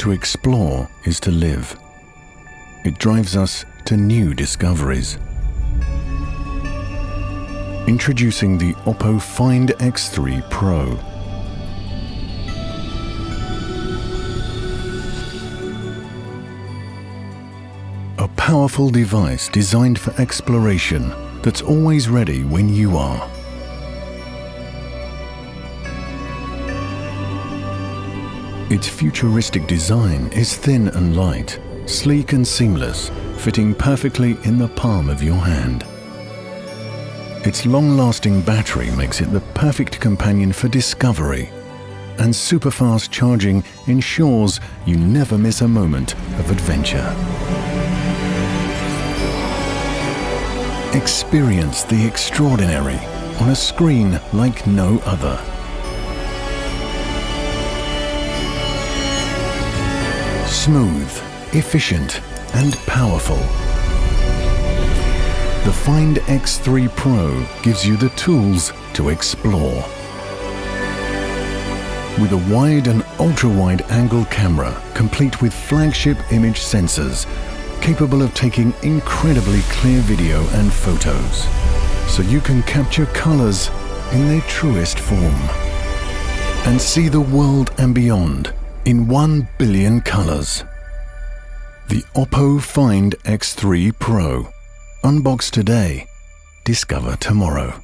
To explore is to live. It drives us to new discoveries. Introducing the OPPO Find X3 Pro. A powerful device designed for exploration that's always ready when you are. Its futuristic design is thin and light, sleek and seamless, fitting perfectly in the palm of your hand. Its long-lasting battery makes it the perfect companion for discovery, and super-fast charging ensures you never miss a moment of adventure. Experience the extraordinary on a screen like no other. Smooth, efficient, and powerful. The Find X3 Pro gives you the tools to explore. With a wide and ultra-wide angle camera, complete with flagship image sensors, capable of taking incredibly clear video and photos, so you can capture colors in their truest form and see the world and beyond in 1 billion colors. The OPPO Find X3 Pro. Unbox today, discover tomorrow.